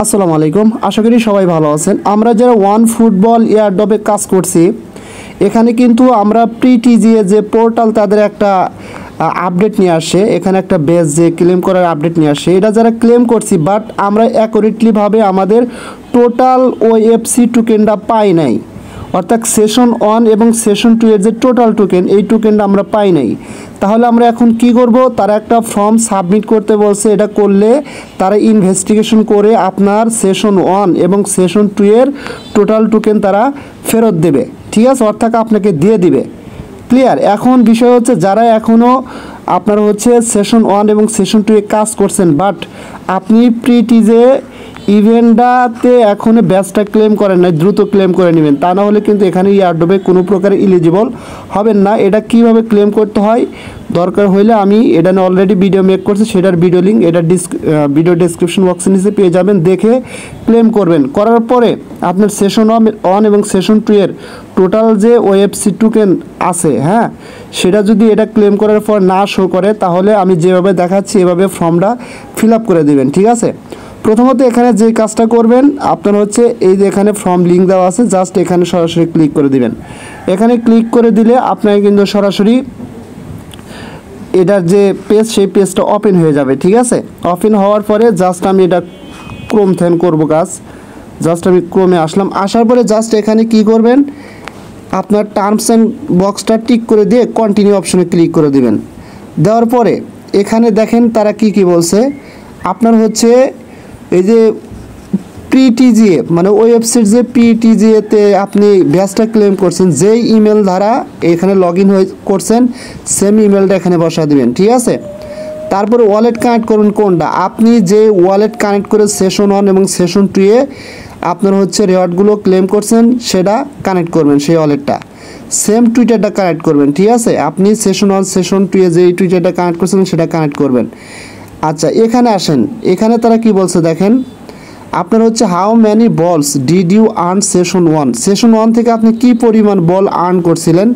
আসসালামু আলাইকুম, আশা করি সবাই ভালো আছেন। আমরা যারা ওয়ান ফুটবল এয়ারড্রপে কাজ করছি, এখানে কিন্তু আমরা প্রি-টিজিএ যে পোর্টাল তাদের একটা আপডেট নিয়ে আসে, এখানে একটা বেস যে ক্লেম করার আপডেট নিয়ে আসে, এটা যারা ক্লেম করছি, বাট আমরা অ্যাকুরেটলিভাবে আমাদের টোটাল ওএফসি টোকেনটা পাই নাই। অর্থাৎ সেশন 1 এবং সেশন 2 এর যে টোটাল টোকেন, এই টোকেনটা আমরা পাই নাই। তাহলে আমরা এখন কি করব? তারা একটা ফর্ম সাবমিট করতে বলছে, এটা করলে তারা ইনভেস্টিগেশন করে আপনার সেশন 1 এবং সেশন 2 এর টোটাল টোকেন তারা ফেরত দেবে। ঠিক আছে, অর্থাৎ আপনাকে দিয়ে দিবে। ক্লিয়ার? এখন বিষয় হচ্ছে যারা এখনও আপনার হচ্ছে সেশন 1 এবং সেশন 2 এ কাজ করছেন, বাট আপনি প্রি-টিজে ইভেন্টটাতে এখনও ব্যাচটা ক্লেম করেন না, দ্রুত ক্লেম করে নেবেন, তা না হলে কিন্তু এখানে এয়ারড্রপে কোনো প্রকারে ইলিজিবল হবেন না। এটা কিভাবে ক্লেম করতে হয়, দরকার হলে আমি এটা নিয়ে অলরেডি ভিডিও মেক করছি, সেটার ভিডিও লিঙ্ক এটা ভিডিও ডেসক্রিপশন বক্সের নিচে পেয়ে যাবেন, দেখে ক্লেম করবেন। করার পরে আপনার সেশন 1 এবং সেশন 2 এর টোটাল যে ওএফসি টোকেন আছে, হ্যাঁ, সেটা যদি এটা ক্লেম করার পর না শো করে, তাহলে আমি যেভাবে দেখাচ্ছি এভাবে ফর্মটা ফিল আপ করে দেবেন। ঠিক আছে, প্রথমত এখানে যে কাজটা করবেন, আপনার হচ্ছে এই যে এখানে ফর্ম লিঙ্ক দেওয়া আছে, জাস্ট এখানে সরাসরি ক্লিক করে দিবেন। এখানে ক্লিক করে দিলে আপনাকে কিন্তু সরাসরি এটার যে পেজ, সেই পেজটা ওপেন হয়ে যাবে। ঠিক আছে, ওপেন হওয়ার পরে জাস্ট আমি এটা ক্রোম থেকে করবো কাজ। জাস্ট আমি ক্রোমে আসলাম, আসার পরে জাস্ট এখানে কি করবেন, আপনার টার্মস অ্যান্ড বক্সটা টিক করে দিয়ে কন্টিনিউ অপশনে ক্লিক করে দিবেন। দেওয়ার পরে এখানে দেখেন তারা কি বলছে। আপনার হচ্ছে এই যে প্রি-টিজিএ মানে ওয়েবসাইট যে প্রি-টিজিএতে আপনি ব্যাচটা ক্লেম করছেন, যেই ইমেল দ্বারা এখানে লগ ইন করছেন, সেম ইমেলটা এখানে বসা দিবেন। ঠিক আছে, তারপরে ওয়ালেট কানেক্ট করবেন কোনটা, আপনি যে ওয়ালেট কানেক্ট করে সেশন 1 এবং সেশন 2 এ আপনার হচ্ছে রেওয়ার্ডগুলো ক্লেম করছেন, সেটা কানেক্ট করবেন, সেই ওয়ালেটটা। সেম টুইটারটা কানেক্ট করবেন। ঠিক আছে, আপনি সেশন 1 সেশন 2 এ যেই টুইটারটা কানেক্ট করছেন সেটা কানেক্ট করবেন। আচ্ছা, এখানে আসেন, এখানে তারা কি বলছে দেখেন, আপনার হচ্ছে how many balls did you earn session 1, session 1 থেকে আপনি কি পরিমাণ বল আর্ন করছিলেন,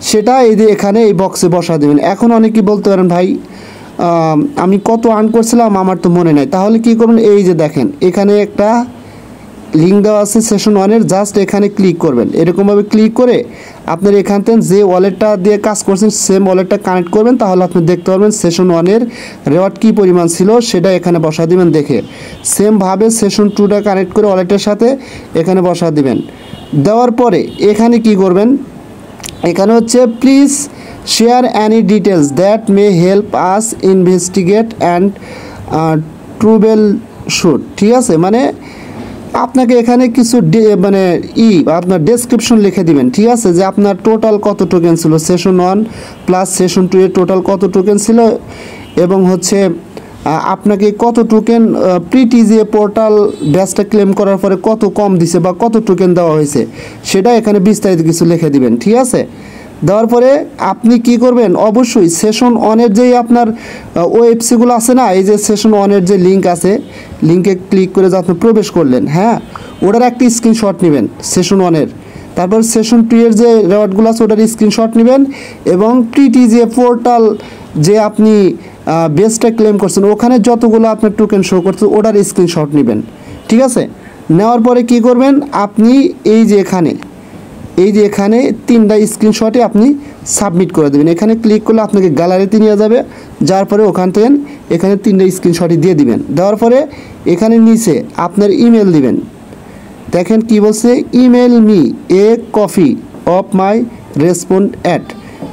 সেটা এই যে এখানে এই বক্সে বসা দেবেন। এখন অনেকেই বলতে পারেন, ভাই আমি কত আর্ন করছিলাম আমার তো মনে নাই, তাহলে কি করবেন, এই যে দেখেন এখানে একটা লিঙ্ক দেওয়া আছে সেশন 1 এর, জাস্ট এখানে ক্লিক করবেন। এরকমভাবে ক্লিক করে আপনার এখান থেকে যে ওয়ালেটটা দিয়ে কাজ করছেন সেম ওয়ালেটটা কানেক্ট করবেন, তাহলে আপনি দেখতে পারবেন সেশন 1 এর রেওয়ার্ড কী পরিমাণ ছিল, সেটা এখানে বসা দিবেন। দেখে সেমভাবে সেশন 2টা কানেক্ট করে ওয়ালেটের সাথে এখানে বসা দিবেন। দেওয়ার পরে এখানে কি করবেন, এখানে হচ্ছে please share any details that may help us investigate and troubleshoot. ঠিক আছে, মানে আপনাকে এখানে কিছু মানে আপনার ডেসক্রিপশন লিখে দিবেন। ঠিক আছে, যে আপনার টোটাল কত টোকেন ছিল সেশন 1 প্লাস সেশন 2 এর টোটাল কত টোকেন ছিল, এবং হচ্ছে আপনাকে কত টোকেন প্রি-টিজিএ পোর্টাল ব্যাচটা ক্লেম করার পরে কত কম দিছে বা কত টোকেন দেওয়া হয়েছে, সেটা এখানে বিস্তারিত কিছু লিখে দিবেন। ঠিক আছে, দেওয়ার পরে আপনি কি করবেন, অবশ্যই সেশন 1 এর যেই আপনার ওয়েবসাইটগুলো আছে না, এই যে সেশন 1 এর যে লিঙ্ক আছে, লিঙ্কে ক্লিক করে যে আপনি প্রবেশ করলেন, হ্যাঁ, ওটার একটা স্ক্রিনশট নেবেন সেশন 1 এর। তারপর সেশন 2 এর যে রেওয়ার্ডগুলো আছে ওটার স্ক্রিনশট নেবেন, এবং প্রি-টিজিএ পোর্টাল যে আপনি বেসটা ক্লেম করছেন ওখানে যতগুলো আপনার টোকেন শো করছে ওটার স্ক্রিনশট নেবেন। ঠিক আছে, নেওয়ার পরে কি করবেন, আপনি এই যে এখানে 3টা স্ক্রিনশটে আপনি সাবমিট করে দেবেন। এখানে ক্লিক করলে আপনাকে গ্যালারিতে নিয়ে যাবে, যার পরে ওখান থেকে এখানে 3টা স্ক্রিনশটই দিয়ে দিবেন। দেওয়ার পরে এখানে নিচে আপনার ইমেল দিবেন। দেখেন কি বলছে, email me a copy of my respond at,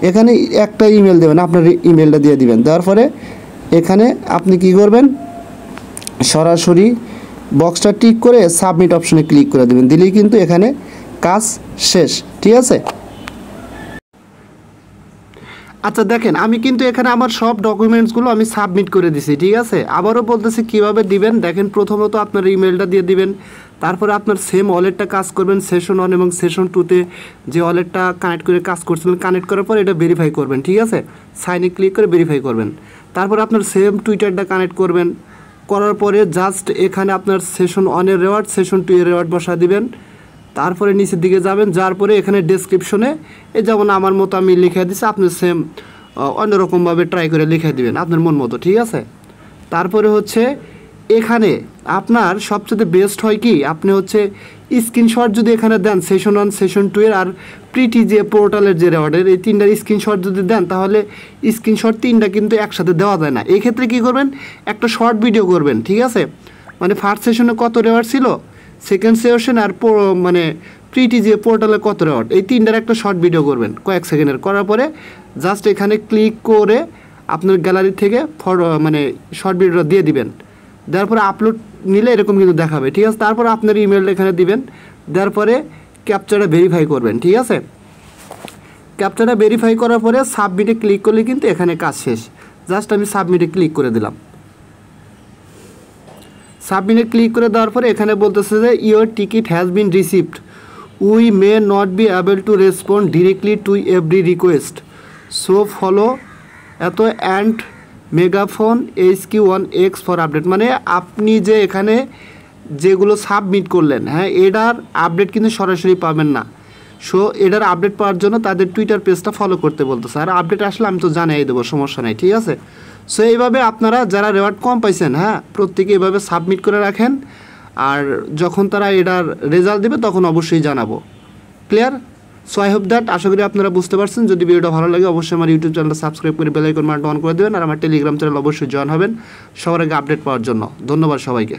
এখানে একটা ইমেল দেবেন, আপনার ইমেলটা দিয়ে দিবেন। দেওয়ার পরে এখানে আপনি কি করবেন, সরাসরি বক্সটা টিক করে সাবমিট অপশনে ক্লিক করে দেবেন, দিলেই কিন্তু এখানে কাজ শেষ। ঠিক আছে, আচ্ছা দেখেন আমি কিন্তু এখানে আমার সব ডকুমেন্টসগুলো আমি সাবমিট করে দিছি। ঠিক আছে, আবারও বলতেছি কীভাবে দিবেন। দেখেন প্রথমত আপনার ইমেলটা দিয়ে দিবেন, তারপরে আপনার সেম ওয়ালেটটা কাজ করবেন সেশন 1 এবং সেশন 2তে যে ওয়ালেটটা কানেক্ট করে কাজ করছিলেন, কানেক্ট করার পর এটা ভেরিফাই করবেন। ঠিক আছে, সাইনে ক্লিক করে ভেরিফাই করবেন। তারপরে আপনার সেম টুইটারটা কানেক্ট করবেন, করার পরে জাস্ট এখানে আপনার সেশন 1 এর রেওয়ার্ড সেশন 2 এর রেওয়ার্ড বসা দিবেন। তারপরে নিচের দিকে যাবেন, যাওয়ার পরে এখানে ডেসক্রিপশনে এই যেমন আমার মতো আমি লিখে দিচ্ছি, আপনি সেম অন্যরকমভাবে ট্রাই করে লিখে দিবেন আপনার মন মতো। ঠিক আছে, তারপরে হচ্ছে এখানে আপনার সবচেয়ে বেস্ট হয় কি, আপনি হচ্ছে স্ক্রিনশট যদি এখানে দেন সেশন 1 সেশন 2 এর আর প্রিটি যে পোর্টালের যে রেওয়ার্ডের এই তিনটার স্ক্রিনশট যদি দেন তাহলে স্ক্রিনশট তিনটা কিন্তু একসাথে দেওয়া যায় না। এই ক্ষেত্রে কী করবেন, একটা শর্ট ভিডিও করবেন, ঠিক আছে? মানে ফার্স্ট সেশনে কত রেওয়ার্ড ছিল, সেকেন্ড সেশন আর মানে প্রিটি যে পোর্টালে কত রেওয়ার্ড, এই তিনটার একটা শর্ট ভিডিও করবেন কয়েক সেকেন্ডের। করার পরে জাস্ট এখানে ক্লিক করে আপনার গ্যালারি থেকে মানে শর্ট ভিডিওটা দিয়ে দিবেন। দেওয়ার পরে আপলোড নিলে এরকম কিন্তু দেখাবে, ঠিক আছে? তারপর আপনার ইমেলটা এখানে দিবেন, দেওয়ার পরে ক্যাপচারটা ভেরিফাই করবেন, ঠিক আছে? ক্যাপচারটা ভেরিফাই করার পরে সাবমিটে ক্লিক করলে কিন্তু এখানে কাজ শেষ। জাস্ট আমি সাবমিটে ক্লিক করে দিলাম। সাবমিটে ক্লিক করে দেওয়ার পরে এখানে বলতেছে যে your ticket has been received, we may not be able to respond directly to every request, so follow at and megaphone HQ1X for update. মানে আপনি যে এখানে যেগুলো সাবমিট করলেন, হ্যাঁ, এটার আপডেট কিন্তু সরাসরি পাবেন না। সো এটার আপডেট পাওয়ার জন্য তাদের টুইটার পেজটা ফলো করতে বলতেছে, আর আপডেট আসলে আমি তো জানাই দেবো, সমস্যা নাই, ঠিক আছে? সো এইভাবে আপনারা যারা রেওয়ার্ড কম পাইছেন, হ্যাঁ, প্রত্যেকে এইভাবে সাবমিট করে রাখেন, আর যখন তারা এটার রেজাল্ট দেবে তখন অবশ্যই জানাবো। Clear? So I hope that, আশা করি আপনারা বুঝতে পারছেন। যদি ভিডিওটা ভালো লাগে অবশ্যই আমার ইউটিউব চ্যানেলটা সাবস্ক্রাইব করে বেল আইকন বাটন অন করে দেবেন, আর আমার টেলিগ্রাম চ্যানেল অবশ্যই জয়েন হবেন সবার আগে আপডেট পাওয়ার জন্য। ধন্যবাদ সবাইকে।